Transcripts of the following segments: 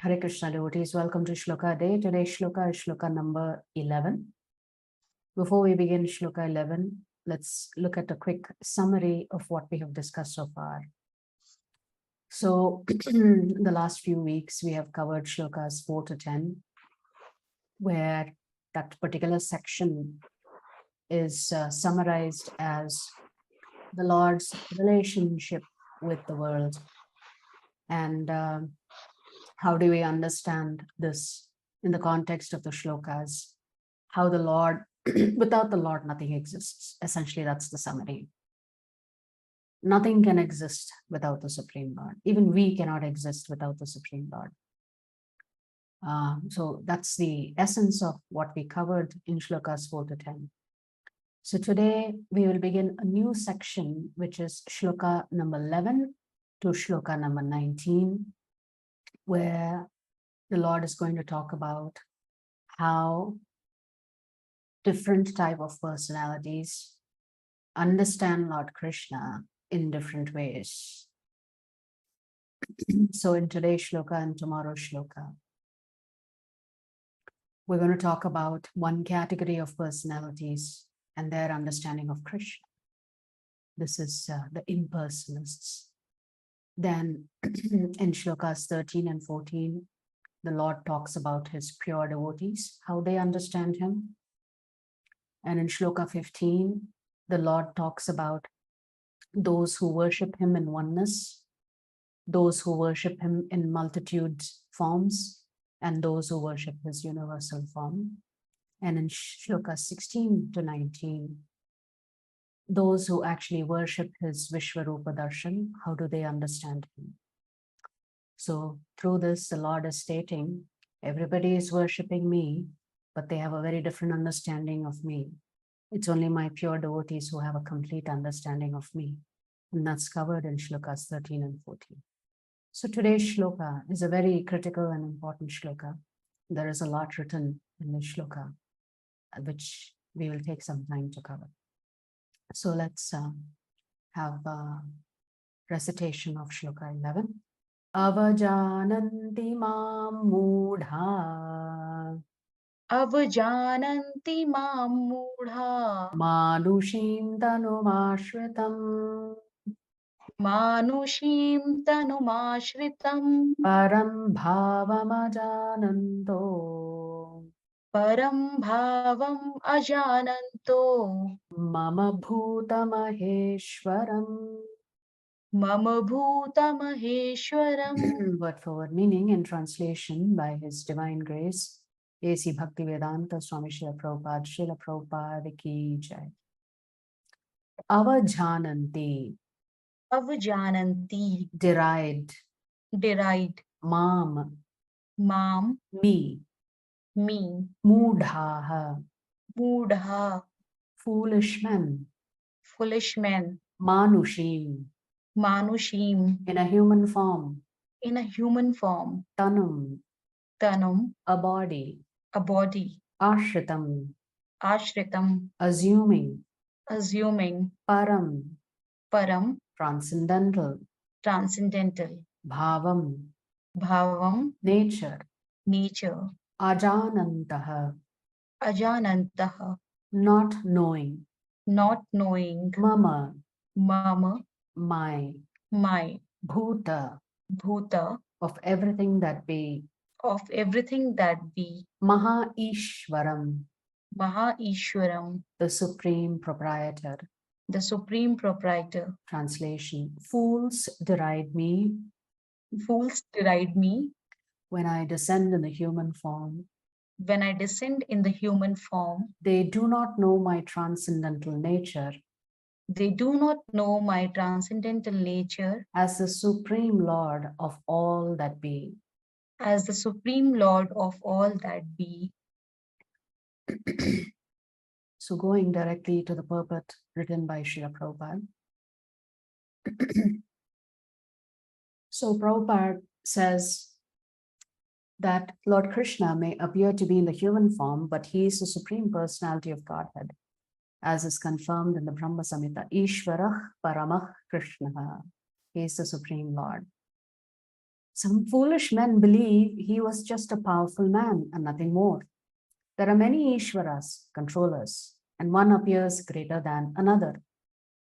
Hare Krishna devotees, welcome to Shloka Day. Today's Shloka is Shloka number 11. Before we begin Shloka 11, let's look at a quick summary of what we have discussed so far. So, the last few weeks, we have covered Shlokas 4 to 10, where that particular section is summarized as the Lord's relationship with the world. And how do we understand this in the context of the shlokas? How the Lord, without the Lord, nothing exists. Essentially, that's the summary. Nothing can exist without the Supreme Lord. Even we cannot exist without the Supreme Lord. So that's the essence of what we covered in shlokas 4 to 10. So today we will begin a new section, which is shloka number 11 to shloka number 19, where the Lord is going to talk about how different type of personalities understand Lord Krishna in different ways. So in today's shloka and tomorrow's shloka, we're going to talk about one category of personalities and their understanding of Krishna. This is the impersonalists. Then in shlokas 13 and 14, the Lord talks about his pure devotees, how they understand him. And in shloka 15, the Lord talks about those who worship him in oneness, those who worship him in multitude forms, and those who worship his universal form. And in shloka 16 to 19, those who actually worship his Vishwarupa Darshan, how do they understand him? So through this, the Lord is stating, everybody is worshipping me, but they have a very different understanding of me. It's only my pure devotees who have a complete understanding of me. And that's covered in shlokas 13 and 14. So today's shloka is a very critical and important shloka. There is a lot written in this shloka, which we will take some time to cover. So let's have a recitation of shloka 11. Avajananti mam mudha Avajananti mam mudha manushim tanumashritam manushim tanumashritam param bhavamajananto param bhavam ajananto mama bhuta maheshwaram. mama bhuta maheshwaram. Word for word meaning and translation by His Divine Grace, A.C. Bhaktivedanta Swami Srila Prabhupada ki jai. Avajananti, Avajananti, deride, deride, mam, mam, me, me, mudhaha, mudha, foolish men, foolish men, manushim, manushim, in a human form, in a human form, tanum, tanum, a body, a body, ashritam, ashritam, assuming, assuming, param, param, transcendental, transcendental, bhavam, bhavam, nature, nature, ajanantaha, ajanantaha, not knowing, not knowing, mama, mama, my, my, bhuta, bhuta, of everything that be, of everything that be, maha ishwaram, Maha Ishwaram, the supreme proprietor. the supreme proprietor. Translation: fools deride me Fools deride me when I descend in the human form. when I descend in the human form. They do not know my transcendental nature They do not know my transcendental nature as the supreme Lord of all that be. as the supreme Lord of all that be. So going directly to the purport written by Srila Prabhupada. So Prabhupada says that Lord Krishna may appear to be in the human form, but he is the supreme personality of Godhead, as is confirmed in the Brahma Samhita. Ishvarah Paramah Krishna. He is the supreme Lord. Some foolish men believe he was just a powerful man and nothing more. There are many Ishwaras, controllers, and one appears greater than another.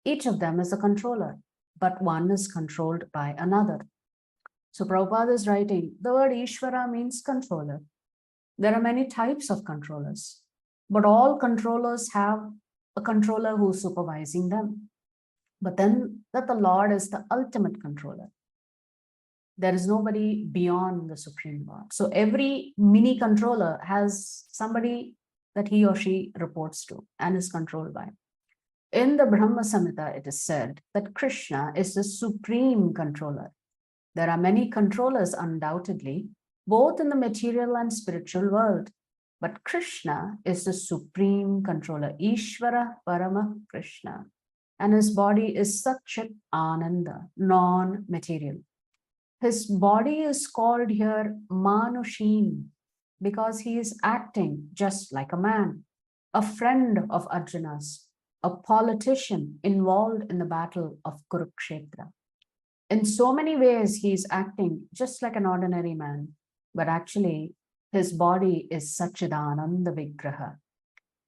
Each of them is a controller, but one is controlled by another. So Prabhupada is writing, the word Ishvara means controller. There are many types of controllers, but all controllers have a controller who's supervising them. But then that the Lord is the ultimate controller. There is nobody beyond the Supreme Lord. So every mini controller has somebody that he or she reports to and is controlled by. In the Brahma Samhita, it is said that Krishna is the supreme controller. There are many controllers, undoubtedly, both in the material and spiritual world. But Krishna is the supreme controller, Ishvara Parama Krishna. And his body is Satchit Ananda, non-material. His body is called here Manushin because he is acting just like a man, a friend of Arjuna's, a politician involved in the battle of Kurukshetra. In so many ways, he is acting just like an ordinary man, but actually his body is Satchidananda Vigraha,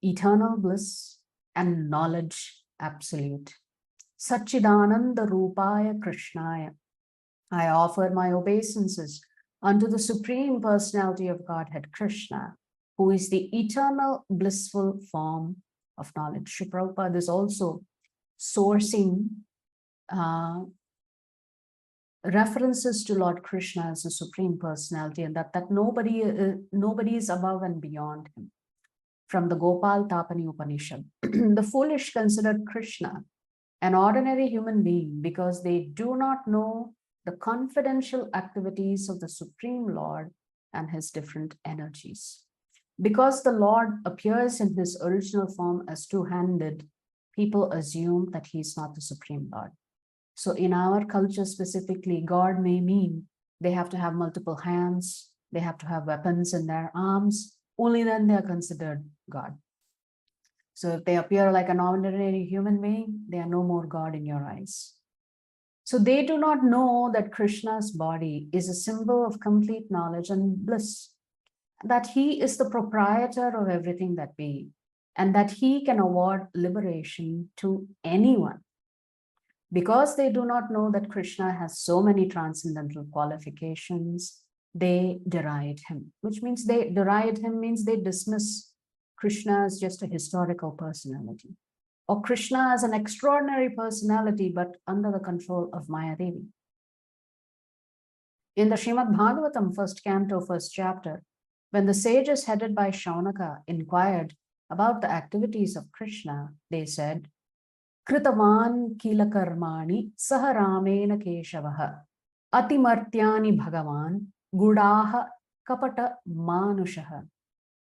eternal bliss and knowledge absolute. Satchidananda Rupaya Krishnaya. I offer my obeisances unto the Supreme Personality of Godhead, Krishna, who is the eternal blissful form of knowledge. Shri Prabhupada is also sourcing references to Lord Krishna as a Supreme Personality, and that nobody is above and beyond him. From the Gopal Tapani Upanishad, the foolish consider Krishna an ordinary human being because they do not know the confidential activities of the Supreme Lord and his different energies. Because the Lord appears in his original form as two-handed, people assume that he is not the Supreme Lord. So in our culture specifically, God may mean they have to have multiple hands, they have to have weapons in their arms, only then they are considered God. So if they appear like an ordinary human being, they are no more God in your eyes. So they do not know that Krishna's body is a symbol of complete knowledge and bliss, that he is the proprietor of everything that be, and that he can award liberation to anyone. Because they do not know that Krishna has so many transcendental qualifications, they deride him, which means they deride him means they dismiss Krishna as just a historical personality, or Krishna as an extraordinary personality, but under the control of Maya Devi. In the Srimad Bhagavatam, first canto, first chapter, when the sages headed by Shaunaka inquired about the activities of Krishna, they said, Kritavan kila karmani saha ramena keshavaha atimartyani bhagavan gudaha kapata manushaha.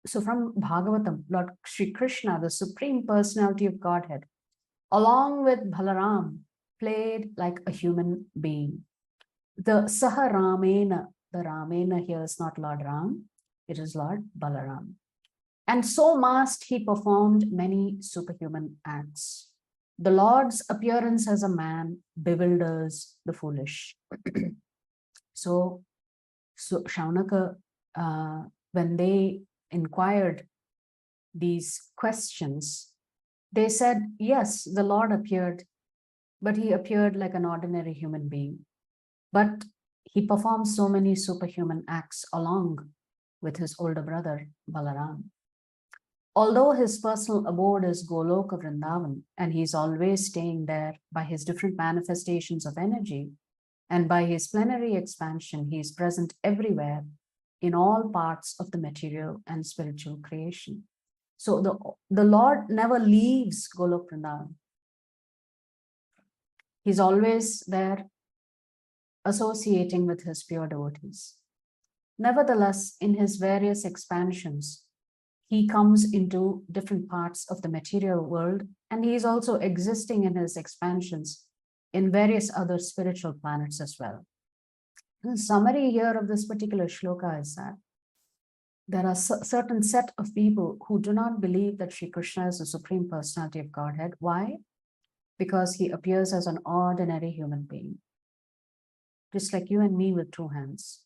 So from Bhagavatam, Lord Sri Krishna, the Supreme Personality of Godhead, along with Balaram, played like a human being. The Saha Ramena, the Ramena here is not Lord Ram, it is Lord Balaram. And so must he performed many superhuman acts. The Lord's appearance as a man bewilders the foolish. So Shaunaka, when they inquired these questions, they said, yes, the Lord appeared, but he appeared like an ordinary human being. But he performed so many superhuman acts along with his older brother, Balaram. Although his personal abode is Goloka Vrindavan, and he's always staying there by his different manifestations of energy, and by his plenary expansion, he is present everywhere in all parts of the material and spiritual creation. So the Lord never leaves Golok Vrindavan. He's always there associating with his pure devotees. Nevertheless, in his various expansions, he comes into different parts of the material world, and he is also existing in his expansions in various other spiritual planets as well. The summary here of this particular shloka is that there are a certain set of people who do not believe that Sri Krishna is the Supreme Personality of Godhead. Why? Because he appears as an ordinary human being. just like you and me with two hands,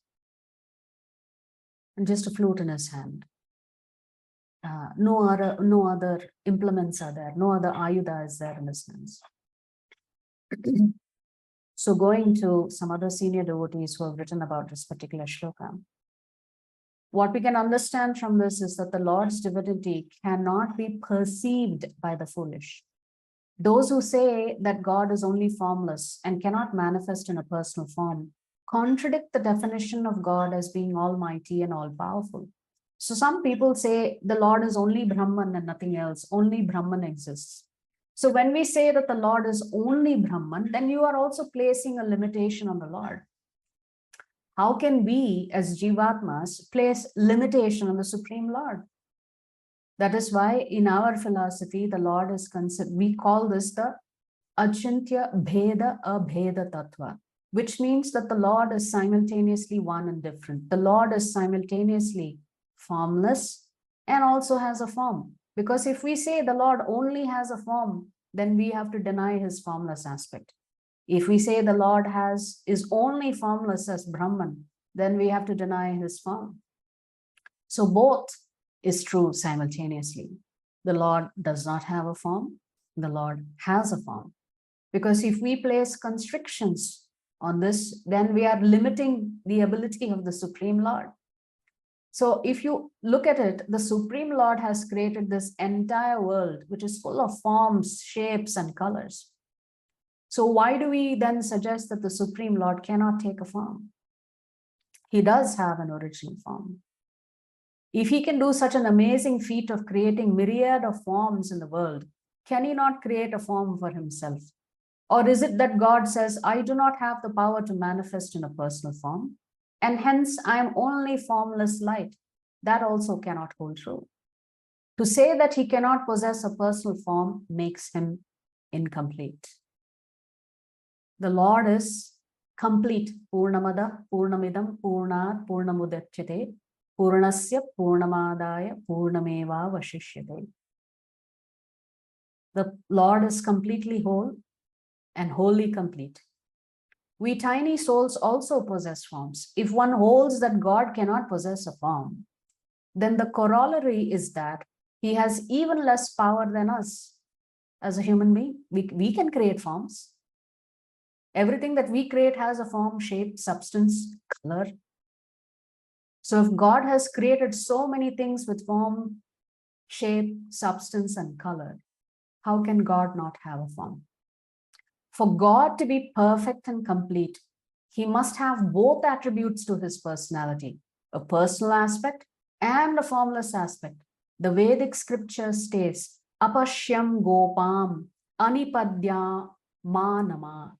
and just a flute in his hand. No other implements are there, no other ayuda is there in his hands. So going to some other senior devotees who have written about this particular shloka, what we can understand from this is that the Lord's divinity cannot be perceived by the foolish. Those who say that God is only formless and cannot manifest in a personal form contradict the definition of God as being almighty and all-powerful. So some people say the Lord is only Brahman and nothing else, only Brahman exists. So when we say that the Lord is only Brahman, then you are also placing a limitation on the Lord. How can we as Jivatmas place limitation on the Supreme Lord? That is why in our philosophy, the Lord is considered, we call this the Achintya Bheda Abheda Tattva, which means that the Lord is simultaneously one and different. The Lord is simultaneously formless and also has a form. Because if we say the Lord only has a form, then we have to deny his formless aspect. If we say the Lord is only formless as Brahman, then we have to deny his form. So both is true simultaneously. The Lord does not have a form, the Lord has a form. Because if we place constrictions on this, then we are limiting the ability of the Supreme Lord. So if you look at it, the Supreme Lord has created this entire world, which is full of forms, shapes, and colors. So why do we then suggest that the Supreme Lord cannot take a form? He does have an original form. If he can do such an amazing feat of creating myriad of forms in the world, can he not create a form for himself? Or is it that God says, I do not have the power to manifest in a personal form, and hence I am only formless light? That also cannot hold true. To say that he cannot possess a personal form makes him incomplete. The Lord is complete. Purnamada, Purnamidam, Purnat, Purnamudachyate, Purnasya, Purnamadaya, Purnameva Vashishyate. The Lord is completely whole and wholly complete. We tiny souls also possess forms. If one holds that God cannot possess a form, then the corollary is that he has even less power than us as a human being. We can create forms. Everything that we create has a form, shape, substance, color. So if God has created so many things with form, shape, substance, and color, how can God not have a form? For God to be perfect and complete, he must have both attributes to his personality, a personal aspect and a formless aspect. The Vedic scripture states, Apashyam Gopam Anipadya Manama.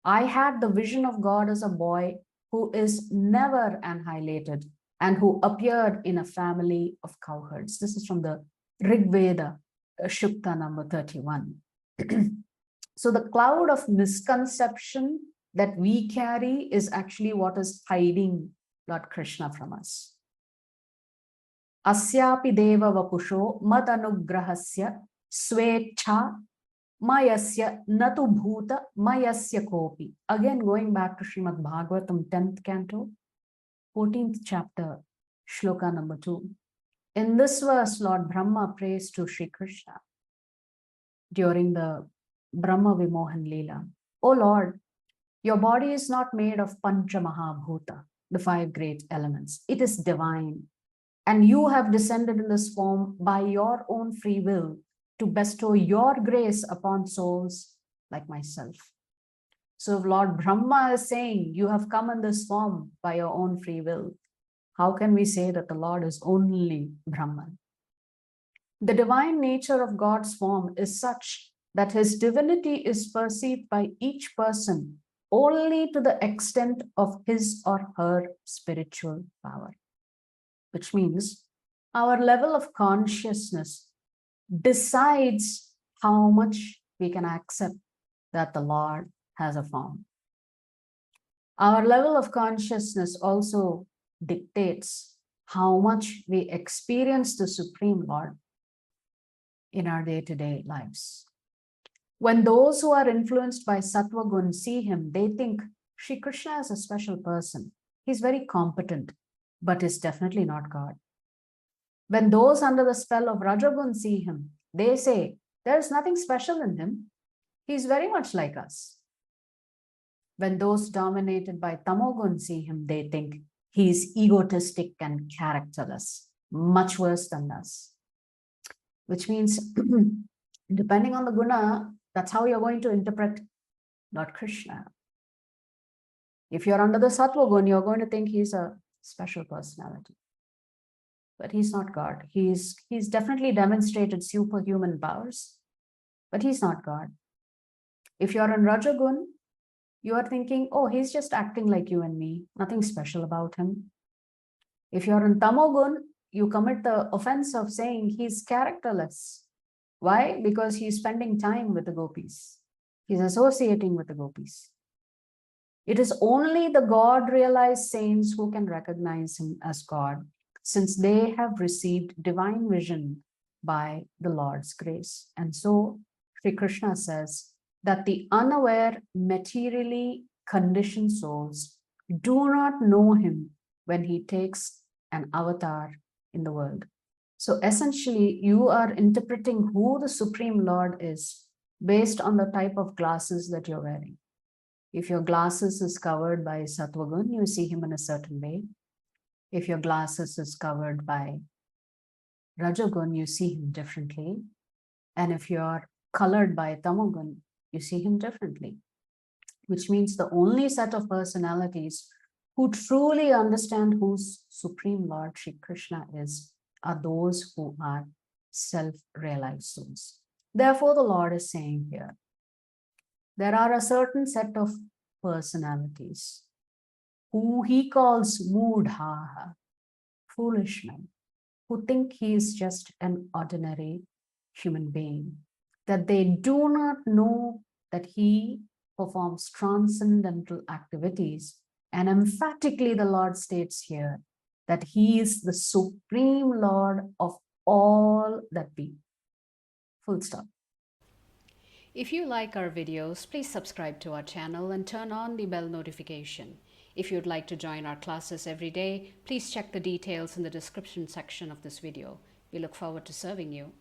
I had the vision of God as a boy who is never annihilated and who appeared in a family of cowherds. This is from the Rig Veda, Shukta number 31. So the cloud of misconception that we carry is actually what is hiding Lord Krishna from us. Asyapi deva vapusho mad anugrahasya svecha mayasya natu bhuta mayasya kopi. Again, going back to Srimad Bhagavatam, 10th canto, 14th chapter, shloka number 2. In this verse, Lord Brahma prays to Sri Krishna during the Brahma Vimohan Leela. O Lord, your body is not made of Pancha Mahabhuta, the 5 great elements. It is divine. And you have descended in this form by your own free will to bestow your grace upon souls like myself. So if Lord Brahma is saying, you have come in this form by your own free will, how can we say that the Lord is only Brahman? The divine nature of God's form is such that his divinity is perceived by each person only to the extent of his or her spiritual power, which means our level of consciousness decides how much we can accept that the Lord has a form. Our level of consciousness also dictates how much we experience the Supreme Lord in our day-to-day lives. When those who are influenced by Sattva Gun see him, they think Sri Krishna is a special person. He's very competent, but is definitely not God. When those under the spell of Rajagun see him, they say, there is nothing special in him. He's very much like us. When those dominated by Tamogun see him, they think he's egotistic and characterless, much worse than us. Which means, depending on the guna, that's how you're going to interpret Lord Krishna. If you're under the Sattva gun, you're going to think he's a special personality. But he's not God. He's definitely demonstrated superhuman powers, but he's not God. If you're in Rajagun, you are thinking, oh, he's just acting like you and me, nothing special about him. If you're in Tamogun, you commit the offense of saying he's characterless. Why? Because he's spending time with the gopis. He's associating with the gopis. It is only the God-realized saints who can recognize him as God, since they have received divine vision by the Lord's grace. And so, Sri Krishna says that the unaware, materially conditioned souls do not know him when he takes an avatar in the world. So essentially, you are interpreting who the Supreme Lord is based on the type of glasses that you're wearing. If your glasses is covered by Sattvagun, you see him in a certain way. If your glasses is covered by Rajagun, you see him differently. And if you're colored by Tamogun, you see him differently. Which means the only set of personalities who truly understand who Supreme Lord Shri Krishna is are those who are self-realized souls. Therefore, the Lord is saying here, there are a certain set of personalities who he calls moodhaha, foolish men, who think he is just an ordinary human being, that they do not know that he performs transcendental activities. And emphatically, the Lord states here that he is the Supreme Lord of all that be. Full stop. If you like our videos, please subscribe to our channel and turn on the bell notification. If you'd like to join our classes every day, please check the details in the description section of this video. We look forward to serving you.